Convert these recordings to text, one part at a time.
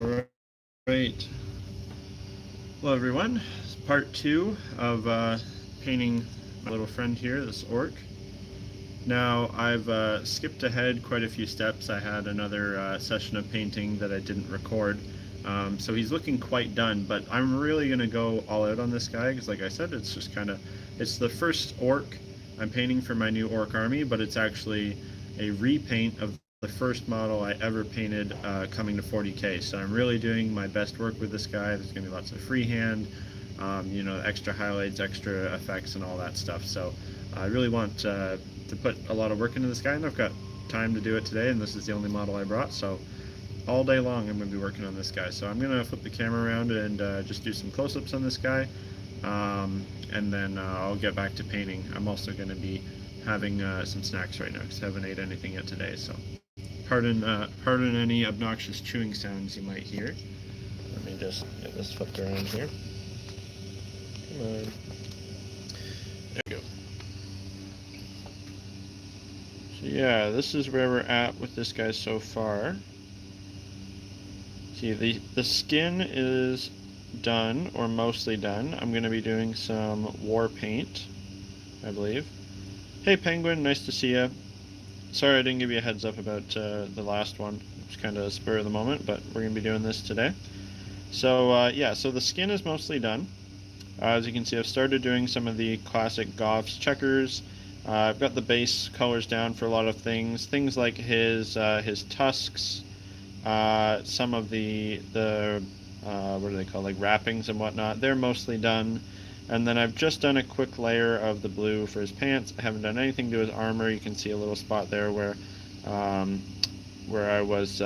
Alright. Hello everyone. It's part 2 of painting my little friend here, this orc. Now I've skipped ahead quite a few steps. I had another session of painting that I didn't record. So he's looking quite done, but I'm really going to go all out on this guy because like I said, it's just kind of, it's the first orc I'm painting for my new orc army, but it's actually a repaint of the first model I ever painted coming to 40k. So I'm really doing my best work with this guy. There's going to be lots of freehand, you know, extra highlights, extra effects, and all that stuff. So I really want to put a lot of work into this guy, and I've got time to do it today, and this is the only model I brought. So all day long I'm going to be working on this guy. So I'm going to flip the camera around and just do some close-ups on this guy, and then I'll get back to painting. I'm also going to be having some snacks right now because I haven't ate anything yet today. So pardon any obnoxious chewing sounds you might hear. Let me just get this flipped around here. Come on. There we go. So yeah, this is where we're at with this guy so far. See, the skin is done, or mostly done. I'm going to be doing some war paint, I believe. Hey Penguin, nice to see you. Sorry I didn't give you a heads up about the last one. It was kind of a spur of the moment, but we're going to be doing this today. So yeah, so the skin is mostly done. As you can see, I've started doing some of the classic Goff's checkers. I've got the base colors down for a lot of things. Things like his tusks, some of the what do they call, like wrappings and whatnot. They're mostly done. And then I've just done a quick layer of the blue for his pants. I haven't done anything to his armor. You can see a little spot there where I was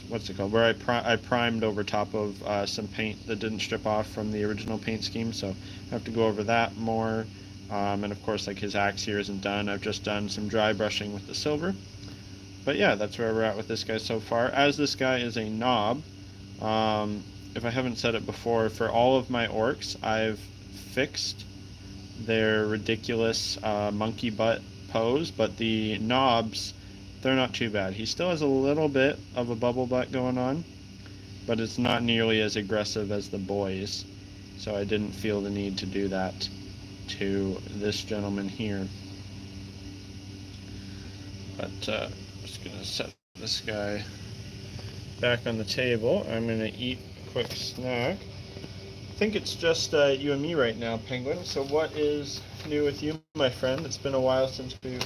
what's it called? Where I primed over top of some paint that didn't strip off from the original paint scheme. So I have to go over that more. And of course, like his axe here isn't done. I've just done some dry brushing with the silver. But yeah, that's where we're at with this guy so far. As this guy is a knob, if I haven't said it before, for all of my orcs, I've fixed their ridiculous monkey butt pose, but the knobs, they're not too bad. He still has a little bit of a bubble butt going on, but it's not nearly as aggressive as the boys, so I didn't feel the need to do that to this gentleman here. But I'm just going to set this guy back on the table. I'm going to eat a quick snack. I think it's just you and me right now, Penguin. So what is new with you, my friend? It's been a while since we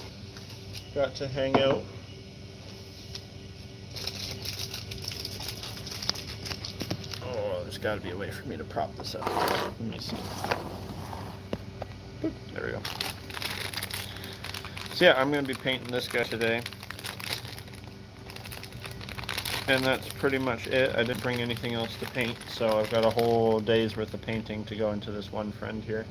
got to hang out. Oh, there's got to be a way for me to prop this up. Let me see. Boop, there we go. So yeah, I'm going to be painting this guy today. And that's pretty much it. I didn't bring anything else to paint, so I've got a whole day's worth of painting to go into this one friend here.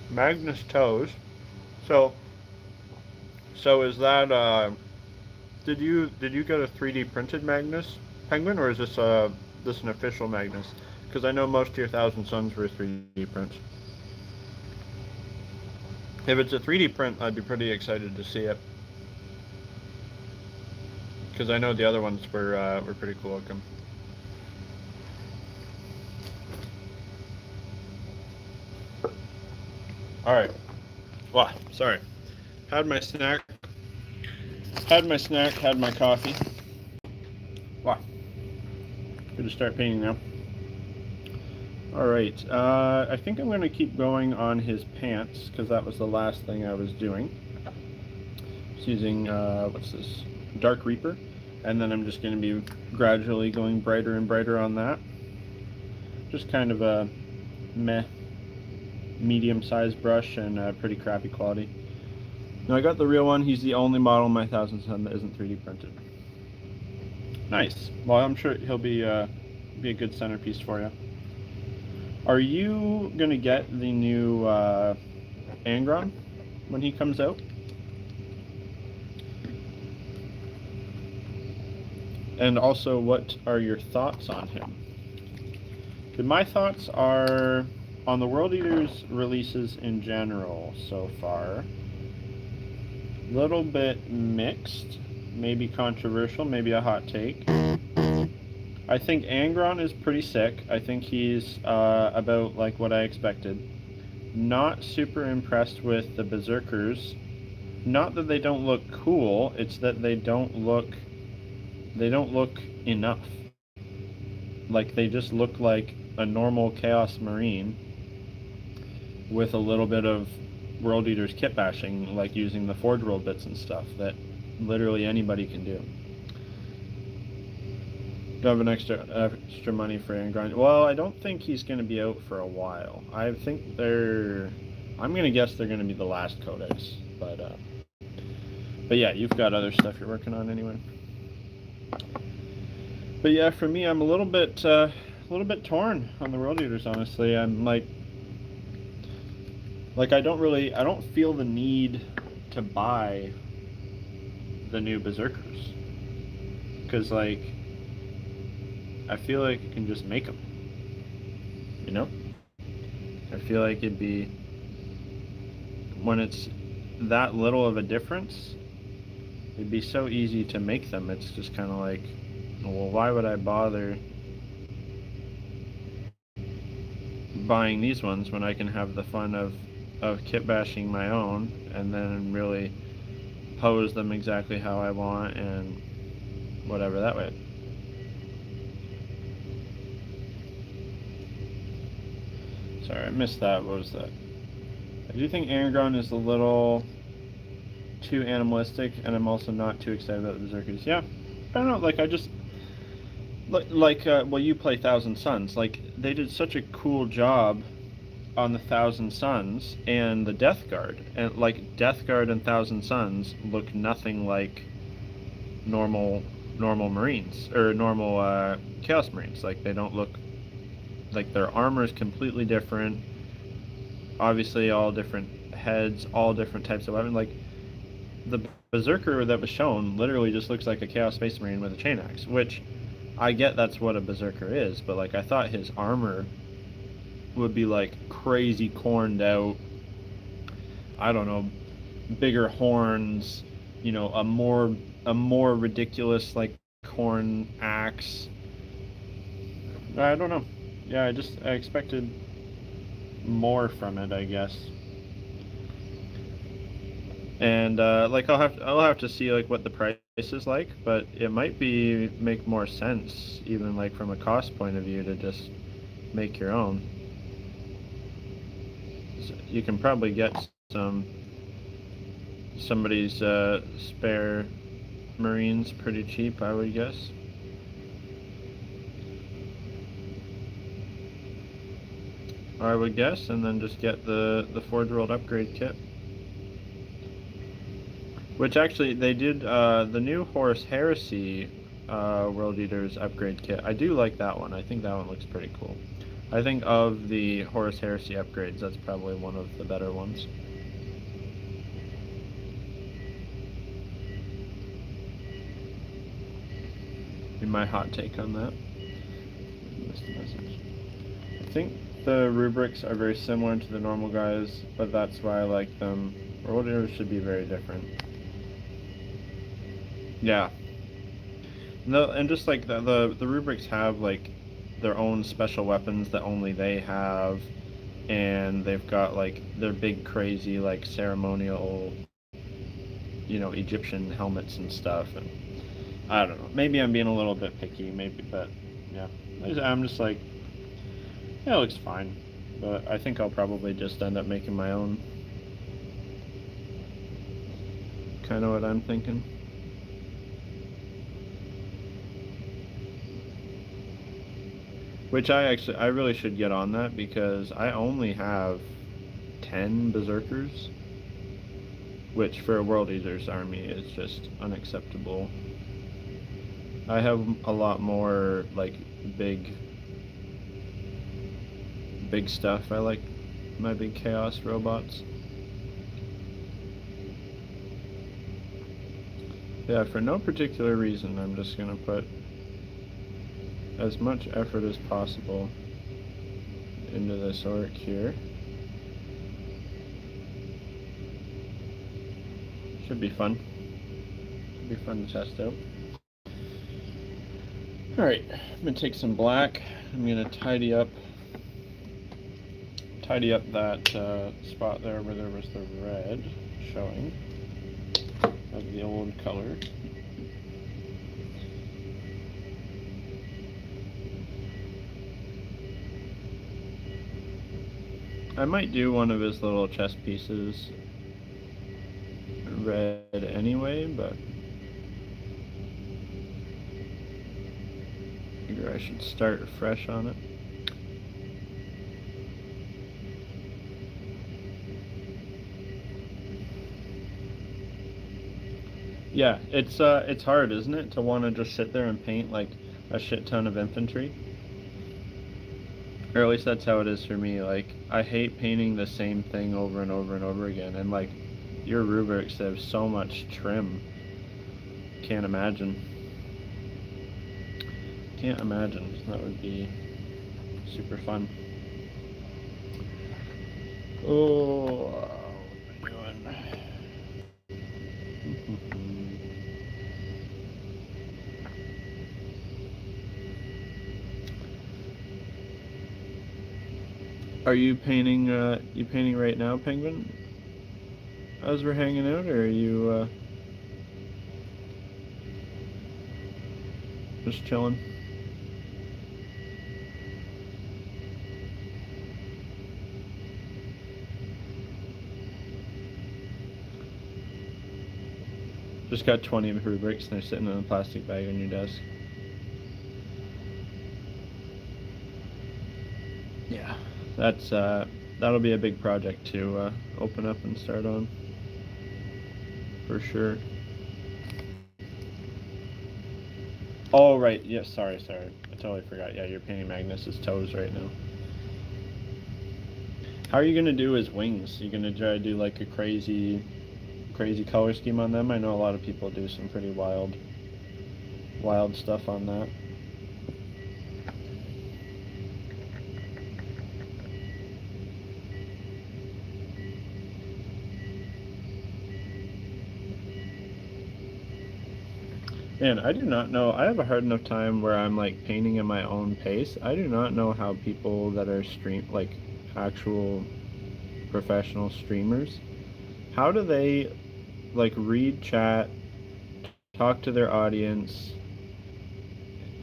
Magnus toes. So is that did you get a 3D printed Magnus Penguin, or is this an official Magnus? Because I know most of your Thousand Suns were 3D prints. If it's a 3D print, I'd be pretty excited to see it. Because I know the other ones were pretty cool looking. Alright. Wow, sorry. Had my snack, had my coffee. Wow. Good to start painting now. Alright, I think I'm going to keep going on his pants, because that was the last thing I was doing. Just using, what's this? Dark Reaper. And then I'm just going to be gradually going brighter and brighter on that. Just kind of a meh, medium-sized brush and pretty crappy quality. Now I got the real one. He's the only model in my Thousand Sun that isn't 3D printed. Nice. Well, I'm sure he'll be a good centerpiece for you. Are you gonna get the new Angron when he comes out? And also, what are your thoughts on him? My thoughts are on the World Eaters releases in general so far. Little bit mixed, maybe controversial, maybe a hot take. I think Angron is pretty sick. I think he's about like what I expected. Not super impressed with the Berserkers. Not that they don't look cool, it's that they don't look enough. Like they just look like a normal Chaos Marine with a little bit of World Eaters kit bashing, like using the Forge World bits and stuff that literally anybody can do. Do I have an extra money for Angron? Well, I don't think he's going to be out for a while. I think I'm going to guess they're going to be the last codex, but yeah, you've got other stuff you're working on anyway. But yeah, for me, I'm a little bit torn on the World Eaters. Honestly, I'm like I don't feel the need to buy the new Berserkers because like I feel like I can just make them. You know, I feel like it'd be when it's that little of a difference. It'd be so easy to make them. It's just kind of like, well, why would I bother buying these ones when I can have the fun of kit bashing my own and then really pose them exactly how I want and whatever that way. Sorry, I missed that. What was that? I do think Aragorn is a little too animalistic, and I'm also not too excited about the Berserkers. Yeah, I don't know. Like I just well, you play Thousand Suns. Like they did such a cool job on the Thousand Suns and the Death Guard, and like Death Guard and Thousand Suns look nothing like normal Marines or normal Chaos Marines. Like they don't look like their armor is completely different. Obviously, all different heads, all different types of weapons. Like the Berserker that was shown literally just looks like a Chaos Space Marine with a chain axe, which I get that's what a Berserker is, but like I thought his armor would be like crazy corned out, I don't know, bigger horns, you know, a more ridiculous like horn axe. I don't know. Yeah, I expected more from it, I guess. And like I'll have to see like what the price is like, but it might make more sense even like from a cost point of view to just make your own. So you can probably get somebody's spare Marines pretty cheap, I would guess. And then just get the Forge World upgrade kit. Which actually, they did the new Horus Heresy World Eaters upgrade kit. I do like that one. I think that one looks pretty cool. I think of the Horus Heresy upgrades, that's probably one of the better ones. Be my hot take on that. Missed the message. I think the rubrics are very similar to the normal guys, but that's why I like them. World Eaters should be very different. Yeah. No, and just like the rubrics have like their own special weapons that only they have, and they've got like their big crazy like ceremonial, you know, Egyptian helmets and stuff, and I don't know. Maybe I'm being a little bit picky, maybe, but yeah, I'm just like, yeah, it looks fine, but I think I'll probably just end up making my own. Kind of what I'm thinking. Which I really should get on that because I only have 10 Berserkers, which for a World Eaters army is just unacceptable. I have a lot more like big stuff. I like my big chaos robots. Yeah, for no particular reason, I'm just going to put as much effort as possible into this orc here. Should be fun. Should be fun to test out. Alright, I'm going to take some black. I'm going to tidy up that spot there where there was the red showing of the old color. I might do one of his little chess pieces red anyway, but I figure I should start fresh on it. Yeah, it's hard, isn't it, to want to just sit there and paint like a shit ton of infantry? Or at least that's how it is for me. Like, I hate painting the same thing over and over and over again. And like, your rubrics have so much trim. Can't imagine. Can't imagine. That would be super fun. Oh, what am I doing? Are you painting? You painting right now, Penguin? As we're hanging out, or are you just chilling? Just got 20 rubrics and they're sitting in a plastic bag on your desk. Yeah, that's that'll be a big project to open up and start on, for sure. Oh right, yes, sorry, I totally forgot. Yeah, you're painting Magnus's toes right now. How are you gonna do his wings? You gonna try to do like a crazy color scheme on them? I know a lot of people do some pretty wild stuff on that. Man, I do not know. I have a hard enough time where I'm like painting at my own pace. I do not know how people that are like actual professional streamers, how do they like read chat, talk to their audience,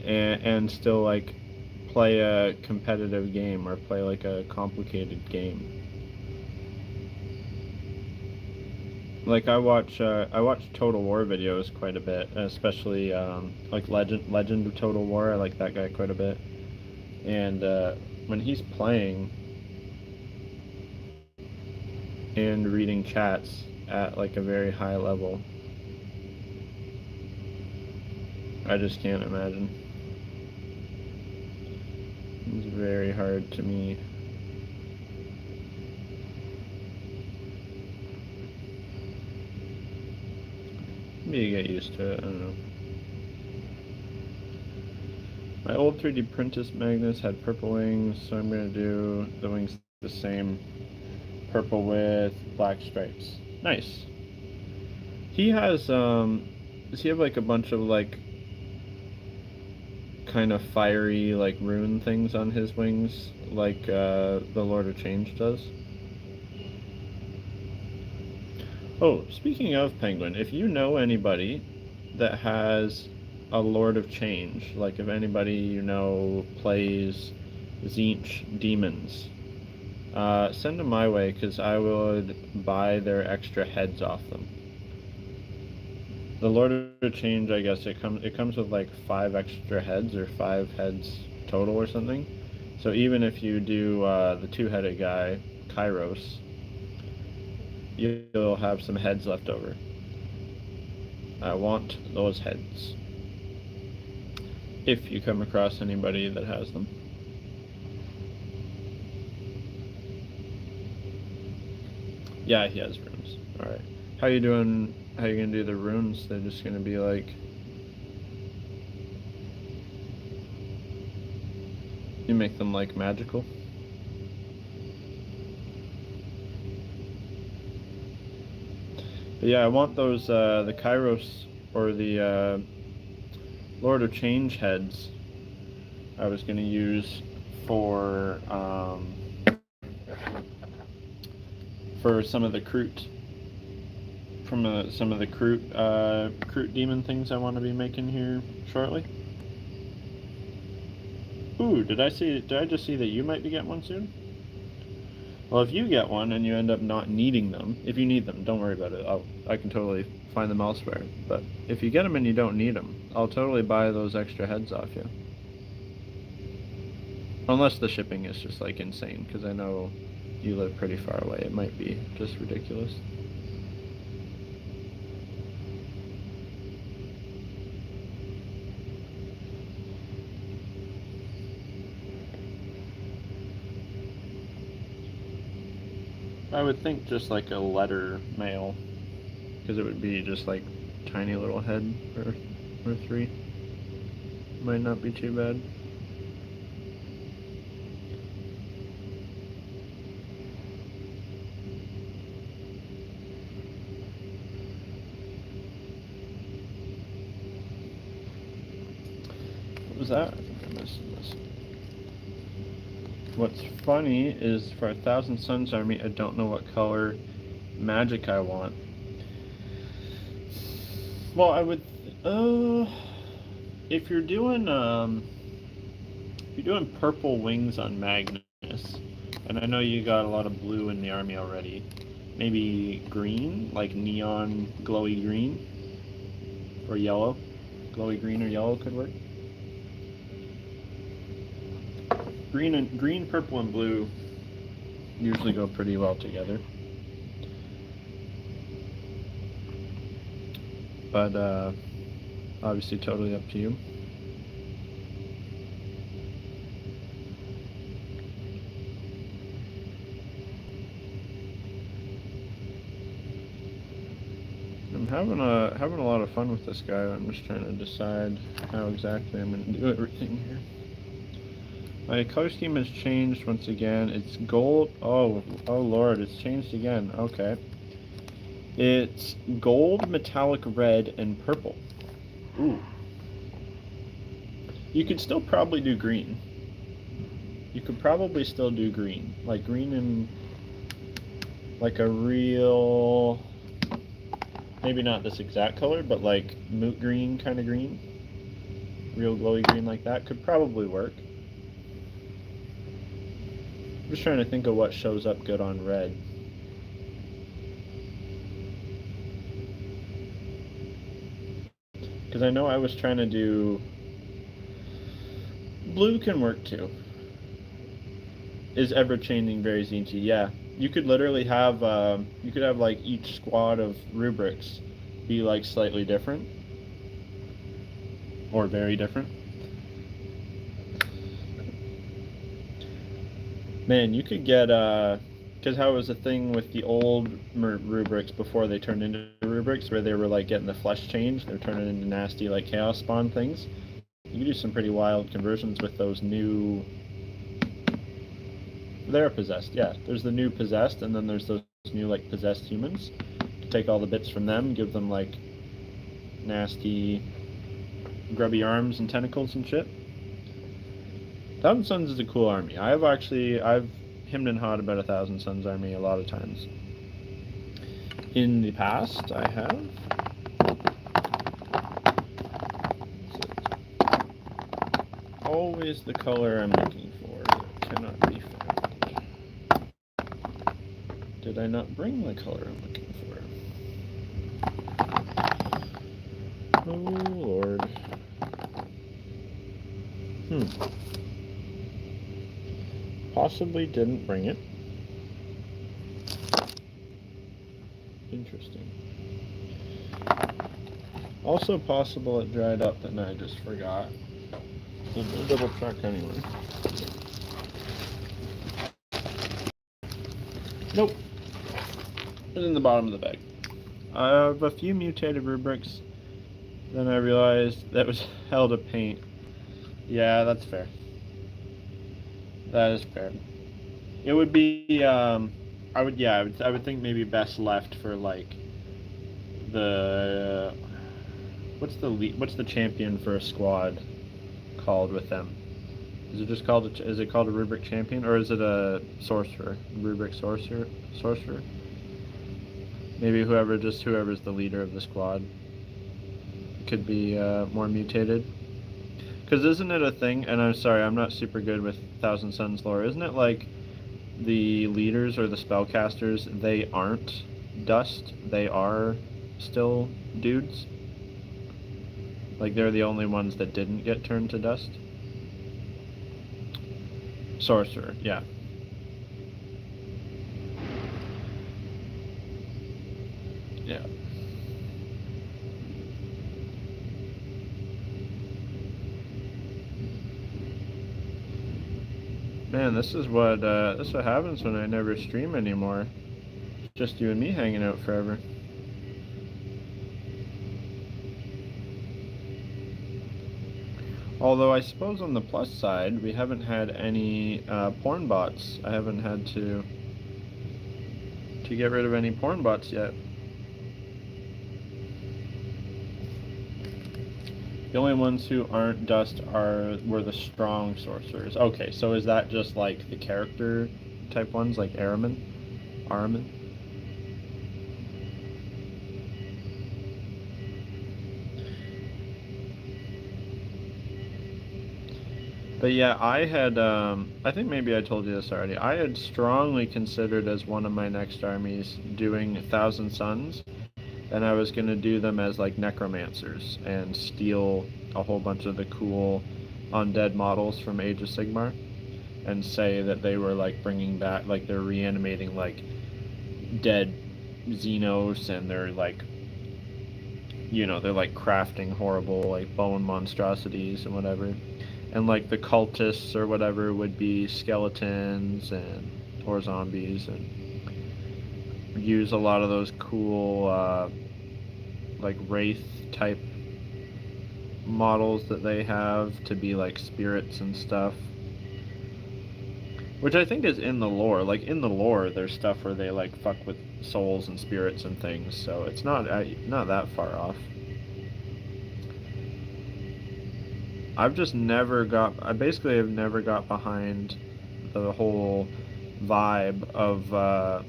and still like play a competitive game or play like a complicated game? Like I watch Total War videos quite a bit, especially like Legend of Total War. I like that guy quite a bit, and when he's playing and reading chats at like a very high level, I just can't imagine. It's very hard to me. Maybe you get used to it, I don't know. My old 3D Printus Magnus had purple wings, so I'm going to do the wings the same. Purple with black stripes. Nice. He has, does he have like a bunch of like kind of fiery like rune things on his wings like the Lord of Change does? Oh, speaking of Penguin, if you know anybody that has a Lord of Change, like if anybody you know plays Tzeentch demons, send them my way, because I would buy their extra heads off them. The Lord of Change, I guess it comes with like 5 extra heads, or 5 heads total or something. So even if you do the 2-headed guy, Kairos, you'll have some heads left over. I want those heads. If you come across anybody that has them. Yeah, he has rooms. Alright. How you doing, how are you gonna do the runes? They're just gonna be like, you make them like magical. But yeah, I want those the Kairos or the Lord of Change heads. I was gonna use for some of the Kroot. From some of the Kroot demon things I want to be making here shortly. Ooh, did I just see that you might be getting one soon? Well, if you get one and you end up not needing them, if you need them, don't worry about it. I can totally find them elsewhere. But if you get them and you don't need them, I'll totally buy those extra heads off you. Unless the shipping is just like insane, because I know you live pretty far away. It might be just ridiculous. I would think just like a letter mail, because it would be just like tiny little head or 3. Might not be too bad. What was that? I think I missed this. What's funny is for 1,000 Suns Army, I don't know what color magic I want. Well, I would, if you're doing purple wings on Magnus, and I know you got a lot of blue in the army already, maybe green, like neon glowy green, or yellow, glowy green or yellow could work. Green, purple, and blue usually go pretty well together. But obviously totally up to you. I'm having a lot of fun with this guy. I'm just trying to decide how exactly I'm going to do everything here. My color scheme has changed once again. It's gold. Oh lord, it's changed again. Okay. It's gold, metallic red, and purple. Ooh. You could still probably do green. You could probably still do green. Like green and like a real, maybe not this exact color, but like moot green kind of green. Real glowy green like that could probably work. I'm just trying to think of what shows up good on red. Because I know I was trying to do... Blue can work too. Is ever-changing, very zinty. Yeah. You could literally have, like each squad of rubrics be like slightly different. Or very different. Man, you could get, because how it was a thing with the old rubrics before they turned into rubrics, where they were like getting the flesh changed, they're turning into nasty like chaos spawn things. You could do some pretty wild conversions with those new... They're possessed, yeah. There's the new possessed, and then there's those new like possessed humans. You take all the bits from them, give them like nasty grubby arms and tentacles and shit. 1,000 Suns is a cool army. I've hemmed and hawed about 1,000 Suns army a lot of times. In the past, I have. Always the color I'm looking for that cannot be found. Did I not bring the color I'm looking for? Oh lord. Possibly didn't bring it. Interesting. Also possible it dried up and I just forgot. So we'll double check anyway. Nope. It's in the bottom of the bag. I have a few mutated rubrics. Then I realized that was hell to paint. Yeah, that's fair. That is fair. It would be, I would think maybe best left for like the what's the champion for a squad called with them? Is it just called is it called a rubric champion, or is it a sorcerer? Rubric sorcerer? Maybe whoever's the leader of the squad could be more mutated. Because isn't it a thing? And I'm sorry, I'm not super good with Thousand Suns lore. Isn't it like the leaders or the spellcasters? They aren't dust. They are still dudes. Like they're the only ones that didn't get turned to dust. Sorcerer, yeah. Yeah. Man, this is what happens when I never stream anymore. It's just you and me hanging out forever. Although I suppose on the plus side, we haven't had any porn bots. I haven't had to get rid of any porn bots yet. The only ones who aren't dust were the strong sorcerers. Okay, so is that just like the character type ones, like Araman? But yeah, I think maybe I told you this already. I had strongly considered as one of my next armies doing Thousand Suns, and I was going to do them as like necromancers and steal a whole bunch of the cool undead models from Age of Sigmar and say that they were like bringing back, like they're reanimating like dead Xenos, and they're like, they're like crafting horrible like bone monstrosities and whatever. And like the cultists or whatever would be skeletons or zombies, and use a lot of those cool like wraith type models that they have to be like spirits and stuff, which I think is in the lore. Like in the lore, there's stuff where they like fuck with souls and spirits and things, so it's not that far off. I basically have never got behind the whole vibe of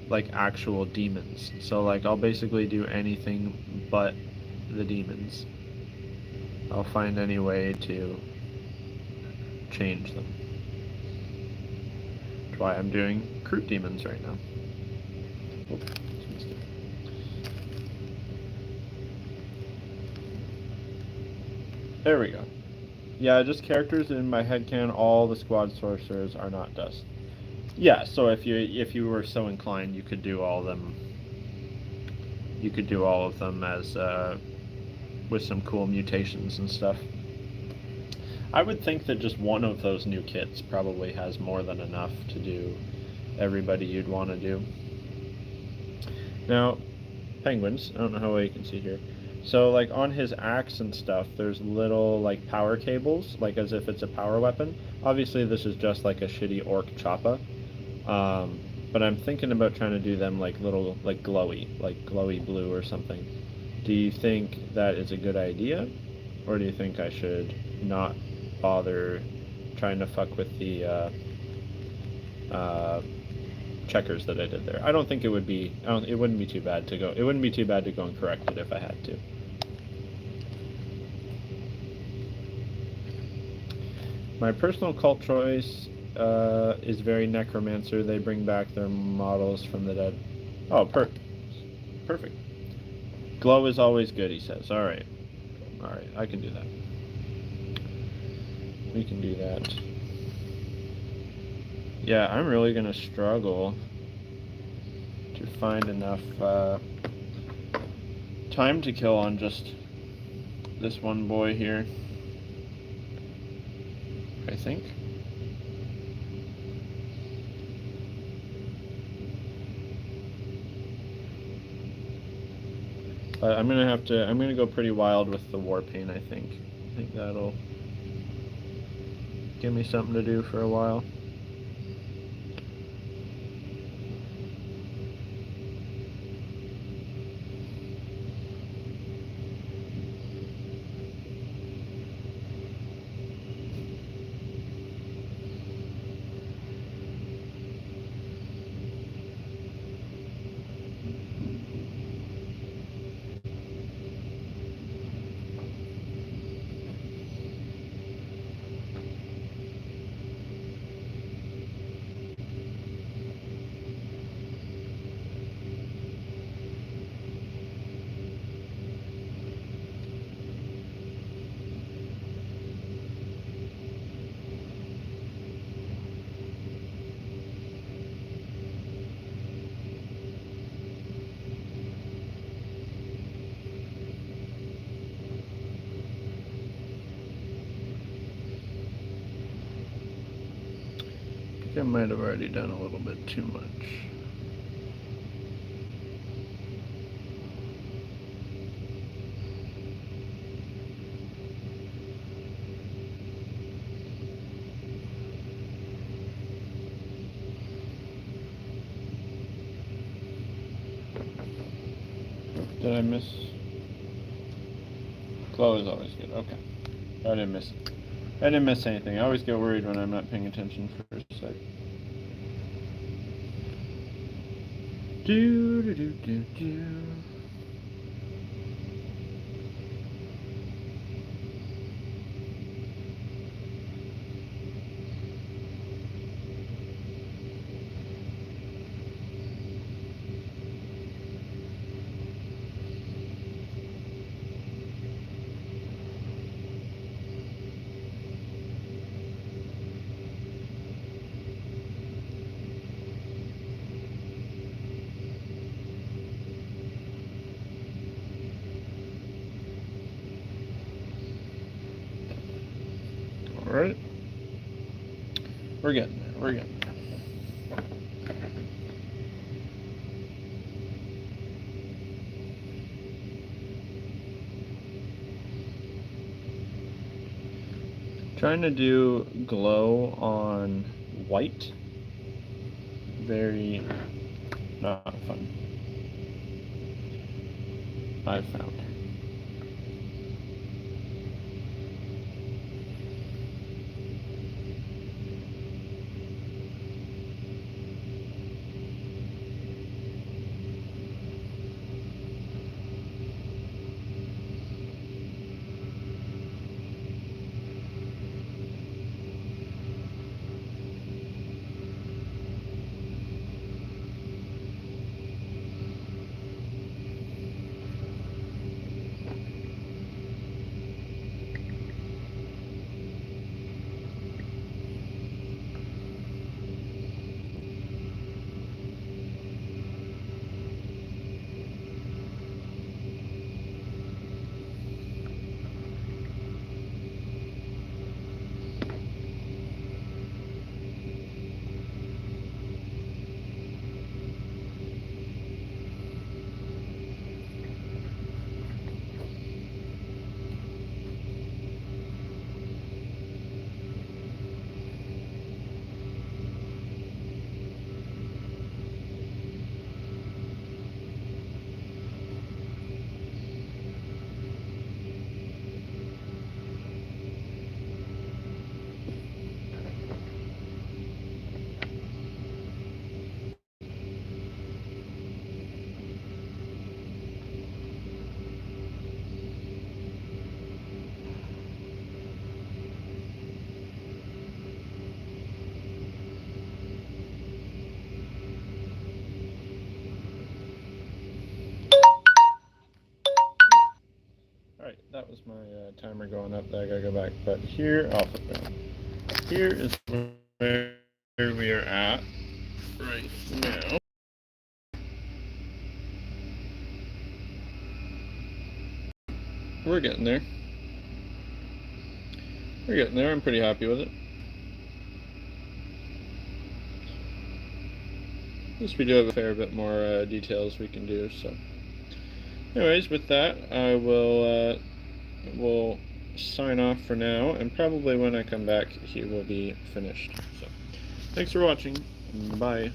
like actual demons. So like I'll basically do anything but the demons. I'll find any way to change them. That's why I'm doing Kroot demons right now. There we go. Yeah, just characters in my headcanon. All the squad sorcerers are not dust. Yeah, so if you were so inclined, you could do all of them. You could do all of them as with some cool mutations and stuff. I would think that just one of those new kits probably has more than enough to do everybody you'd want to do. Now, penguins. I don't know how well you can see here. So like on his axe and stuff, there's little like power cables, like as if it's a power weapon. Obviously this is just like a shitty orc choppa. But I'm thinking about trying to do them like little, like glowy blue or something. Do you think that is a good idea? Or do you think I should not bother trying to fuck with the checkers that I did there? I don't think it would be, it wouldn't be too bad to go, and correct it if I had to. My personal cult choice is very necromancer. They bring back their models from the dead. Oh, perfect. Glow is always good, he says. Alright, I can do that. We can do that. Yeah, I'm really gonna struggle to find enough time to kill on just this one boy here, I think. But I'm gonna go pretty wild with the war paint, I think. I think that'll give me something to do for a while. I might have already done a little bit too much. Did I miss? Glow is always good. Okay. I didn't miss it. I didn't miss anything. I always get worried when I'm not paying attention for a sec. Do do do do do. All right. We're getting there. We're getting there. Trying to do glow on white. Very not fun, I've found. Alright, that was my timer going up. I gotta go back. But here, I'll flip it. Here is where we are at right now. We're getting there. We're getting there. I'm pretty happy with it. At least we do have a fair bit more details we can do, so Anyways, with that, I will sign off for now, and probably when I come back, he will be finished. So, thanks for watching. Bye.